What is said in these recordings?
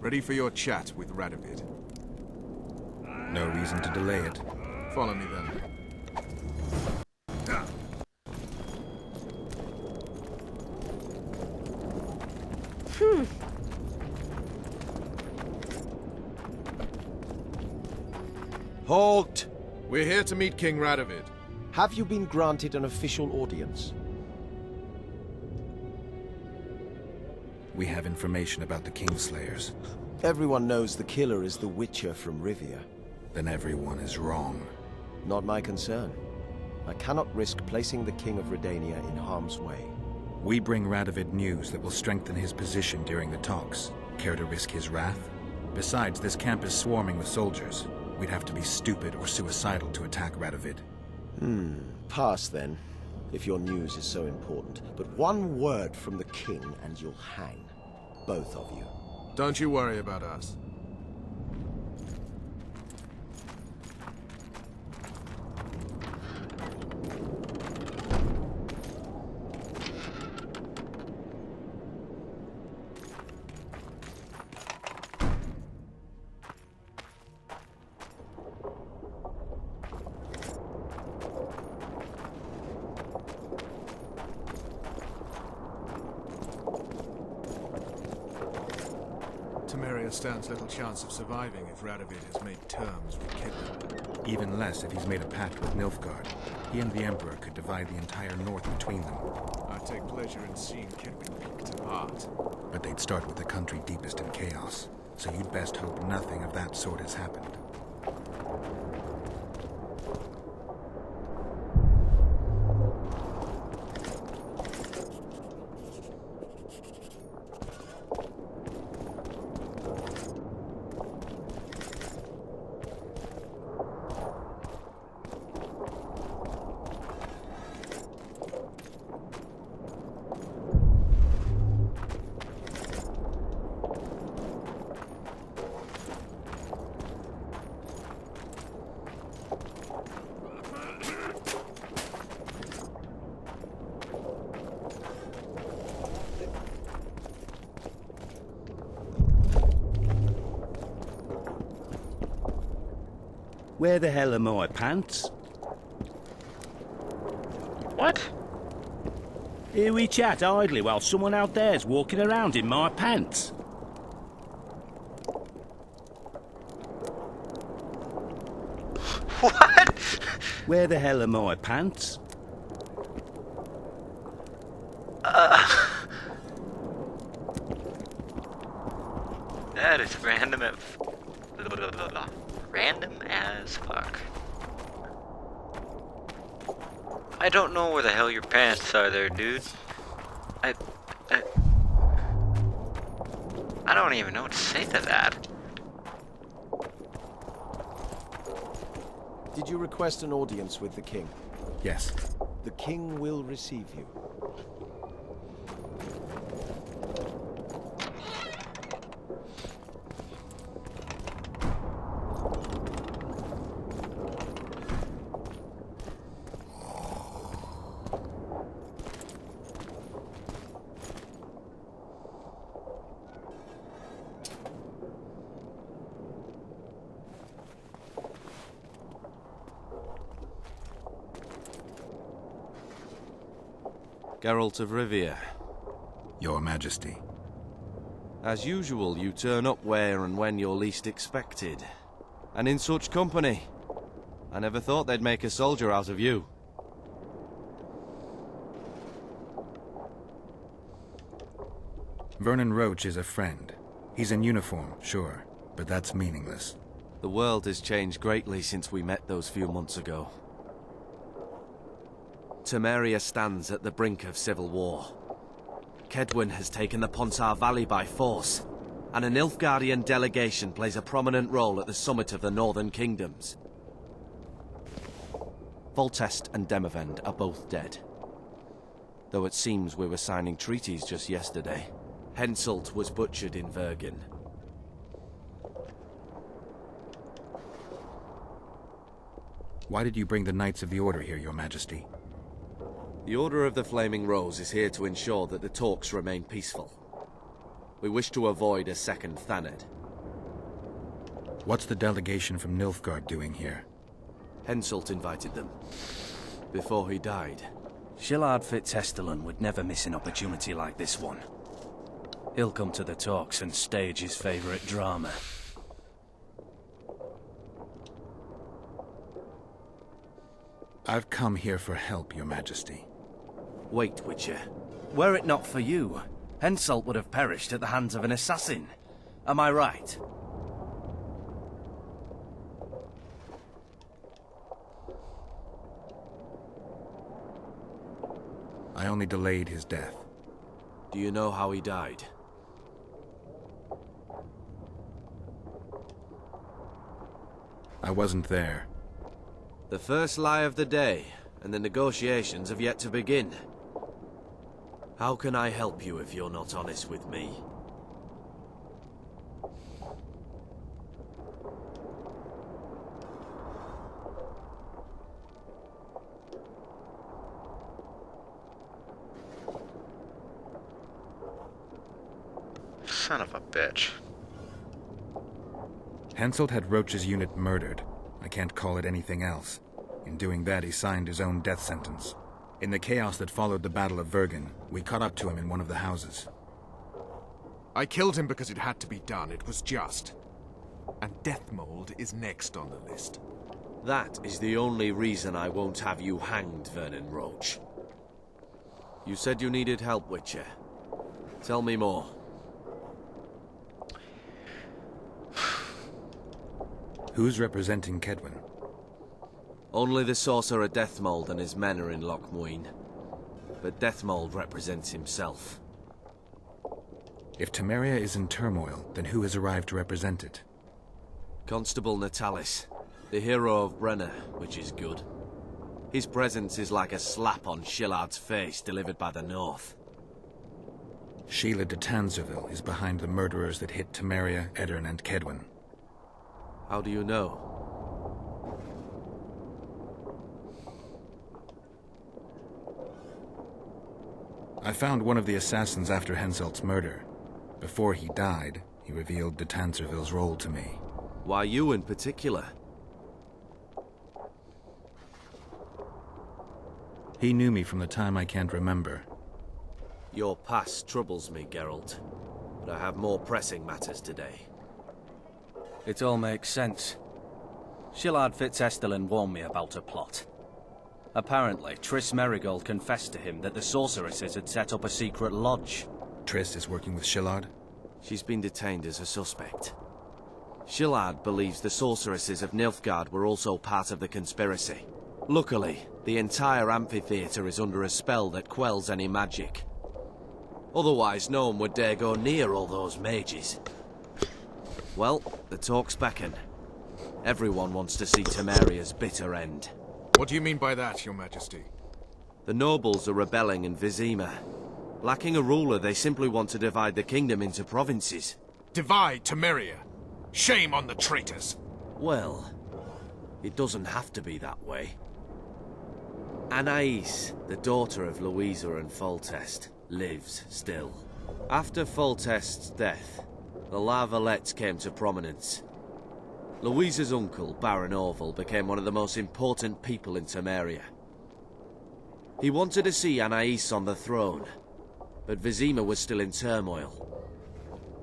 Ready for your chat with Radovid. No reason to delay it. Follow me then. Halt! We're here to meet King Radovid. Have you been granted an official audience? We have information about the Kingslayers. Everyone knows the killer is the Witcher from Rivia. Then everyone is wrong. Not my concern. I cannot risk placing the King of Redania in harm's way. We bring Radovid news that will strengthen his position during the talks. Care to risk his wrath? Besides, this camp is swarming with soldiers. We'd have to be stupid or suicidal to attack Radovid. Pass then, if your news is so important. But one word from the King and you'll hang. Both of you. Don't you worry about us. Temeria stands little chance of surviving if Radovid has made terms with Kedwin. Even less if he's made a pact with Nilfgaard. He and the Emperor could divide the entire north between them. I take pleasure in seeing Kedwin picked apart. But they'd start with the country deepest in chaos. So you'd best hope nothing of that sort has happened. Where the hell are my pants? What? Here we chat idly while someone out there's walking around in my pants. What? Where the hell are my pants? That is random as... Random as fuck. I don't know where the hell your pants are there, dude. I don't even know what to say to that. Did you request an audience with the King? Yes. The King will receive you. Geralt of Rivia. Your Majesty. As usual, you turn up where and when you're least expected. And in such company. I never thought they'd make a soldier out of you. Vernon Roach is a friend. He's in uniform, sure, but that's meaningless. The world has changed greatly since we met those few months ago. Temeria stands at the brink of civil war. Kedwin has taken the Ponsar Valley by force, and a Nilfgaardian delegation plays a prominent role at the summit of the Northern Kingdoms. Voltest and Demavend are both dead. Though it seems we were signing treaties just yesterday. Henselt was butchered in Vergen. Why did you bring the Knights of the Order here, Your Majesty? The Order of the Flaming Rose is here to ensure that the talks remain peaceful. We wish to avoid a second Thanedd. What's the delegation from Nilfgaard doing here? Henselt invited them. Before he died. Shillard Fitzhestelin would never miss an opportunity like this one. He'll come to the talks and stage his favorite drama. I've come here for help, Your Majesty. Wait, Witcher. Were it not for you, Henselt would have perished at the hands of an assassin. Am I right? I only delayed his death. Do you know how he died? I wasn't there. The first lie of the day, and the negotiations have yet to begin. How can I help you if you're not honest with me? Son of a bitch. Henselt had Roach's unit murdered. I can't call it anything else. In doing that, he signed his own death sentence. In the chaos that followed the Battle of Vergen, we caught up to him in one of the houses. I killed him because it had to be done. It was just. And Deathmold is next on the list. That is the only reason I won't have you hanged, Vernon Roach. You said you needed help, Witcher. Tell me more. Who's representing Kaedwen? Only the sorcerer Deathmold and his men are in Loch Muin. But Deathmold represents himself. If Temeria is in turmoil, then who has arrived to represent it? Constable Natalis, the hero of Brenna, which is good. His presence is like a slap on Shillard's face delivered by the North. Sheila de Tanzerville is behind the murderers that hit Temeria, Edirn, and Kaedwen. How do you know? I found one of the assassins after Henselt's murder. Before he died, he revealed de Tanzerville's role to me. Why you in particular? He knew me from the time I can't remember. Your past troubles me, Geralt. But I have more pressing matters today. It all makes sense. Shillard Fitzhestelin warned me about a plot. Apparently, Triss Merigold confessed to him that the sorceresses had set up a secret lodge. Triss is working with Shillard? She's been detained as a suspect. Shillard believes the sorceresses of Nilfgaard were also part of the conspiracy. Luckily, the entire amphitheater is under a spell that quells any magic. Otherwise, no one would dare go near all those mages. Well, the talks beckon. Everyone wants to see Temeria's bitter end. What do you mean by that, Your Majesty? The nobles are rebelling in Vizima. Lacking a ruler, they simply want to divide the kingdom into provinces. Divide Temeria! Shame on the traitors! Well, it doesn't have to be that way. Anais, the daughter of Louisa and Foltest, lives still. After Foltest's death, the La Valettes came to prominence. Louisa's uncle, Baron Orville, became one of the most important people in Temeria. He wanted to see Anais on the throne, but Vizima was still in turmoil.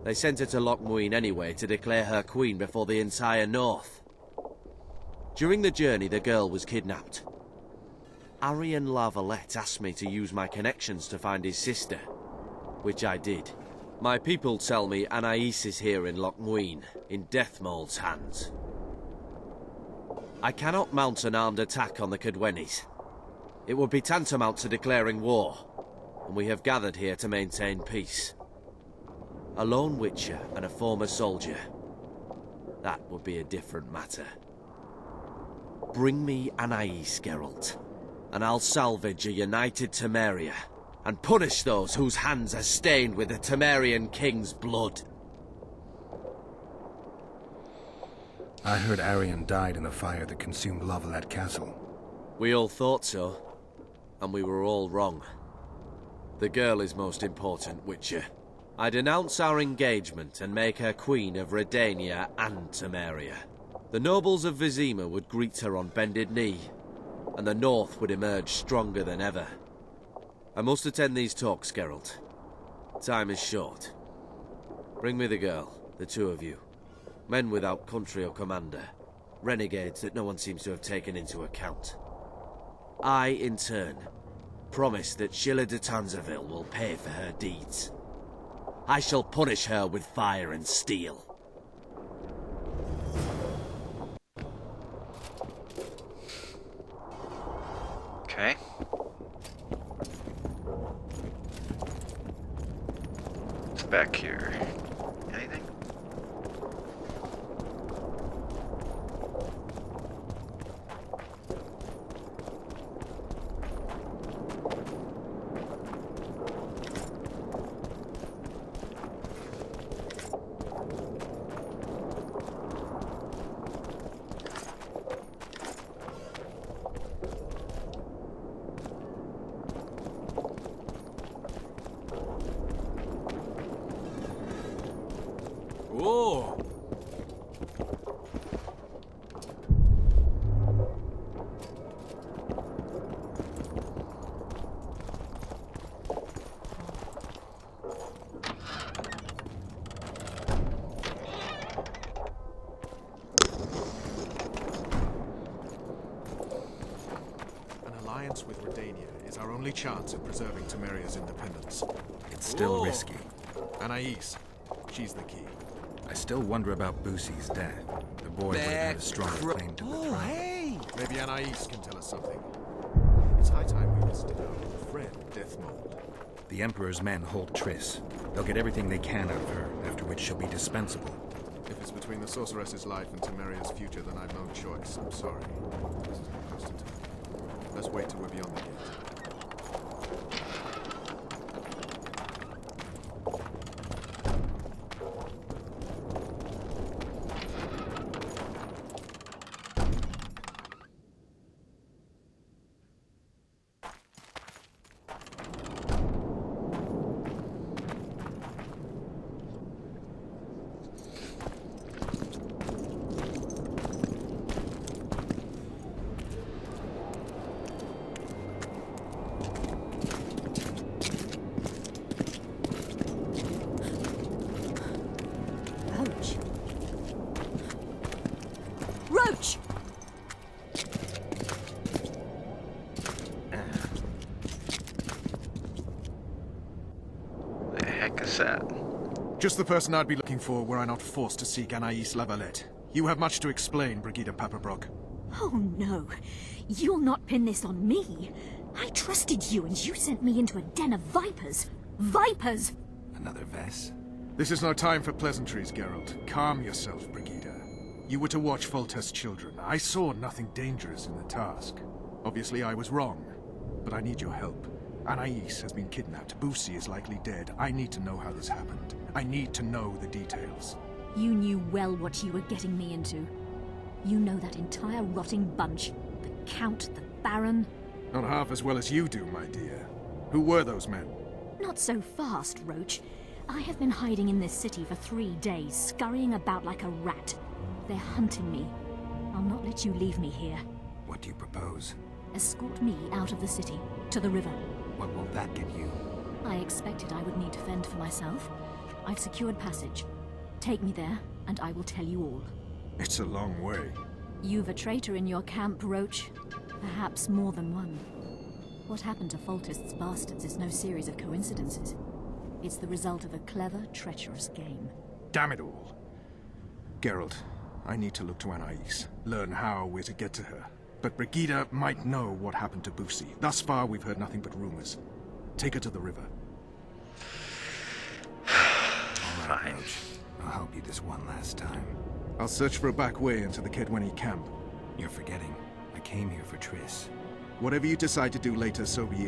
They sent her to Loch Muin anyway to declare her queen before the entire North. During the journey, the girl was kidnapped. Arian La Valette asked me to use my connections to find his sister, which I did. My people tell me Anais is here in Loch Muin, in Deathmold's hands. I cannot mount an armed attack on the Kaedwenis. It would be tantamount to declaring war, and we have gathered here to maintain peace. A lone witcher and a former soldier. That would be a different matter. Bring me Anais, Geralt, and I'll salvage a united Temeria, and punish those whose hands are stained with the Temerian king's blood. I heard Arian died in the fire that consumed La Valette Castle. We all thought so, and we were all wrong. The girl is most important, Witcher. I denounce our engagement and make her queen of Redania and Temeria. The nobles of Vizima would greet her on bended knee, and the North would emerge stronger than ever. I must attend these talks, Geralt. Time is short. Bring me the girl, the two of you. Men without country or commander. Renegades that no one seems to have taken into account. I, in turn, promise that Sheila de Tanzaville will pay for her deeds. I shall punish her with fire and steel. Okay. What's back here? Anything? Whoa! An alliance with Redania is our only chance of preserving Temeria's independence. It's still risky. Anais, she's the key. I still wonder about Boosie's death. The boy would have had a stronger claim to the throne. Maybe Anais can tell us something. It's high time we visited our old friend, Deathmold. The Emperor's men hold Triss. They'll get everything they can out of her, after which she'll be dispensable. If it's between the sorceress's life and Temeria's future, then I've no choice. I'm sorry. This is no Constantine. Let's wait till we're beyond the gate. Roach! Roach! The heck is that? Just the person I'd be looking for were I not forced to seek Anais Lavalette. You have much to explain, Brigida Paperbrock. Oh no, you'll not pin this on me. I trusted you and you sent me into a den of vipers. Vipers! Another Vess? This is no time for pleasantries, Geralt. Calm yourself, Brigida. You were to watch Foltest's children. I saw nothing dangerous in the task. Obviously, I was wrong. But I need your help. Anais has been kidnapped. Boosie is likely dead. I need to know how this happened. I need to know the details. You knew well what you were getting me into. You know that entire rotting bunch. The Count, the Baron. Not half as well as you do, my dear. Who were those men? Not so fast, Roach. I have been hiding in this city for 3 days, scurrying about like a rat. They're hunting me. I'll not let you leave me here. What do you propose? Escort me out of the city, to the river. What will that get you? I expected I would need to fend for myself. I've secured passage. Take me there, and I will tell you all. It's a long way. You've a traitor in your camp, Roach. Perhaps more than one. What happened to Foltest's bastards is no series of coincidences. It's the result of a clever, treacherous game. Damn it all. Geralt, I need to look to Anais. Learn how we're to get to her. But Brigida might know what happened to Boosie. Thus far, we've heard nothing but rumors. Take her to the river. All right, Roach. I'll help you this one last time. I'll search for a back way into the Kedweni camp. You're forgetting. I came here for Triss. Whatever you decide to do later, so be it.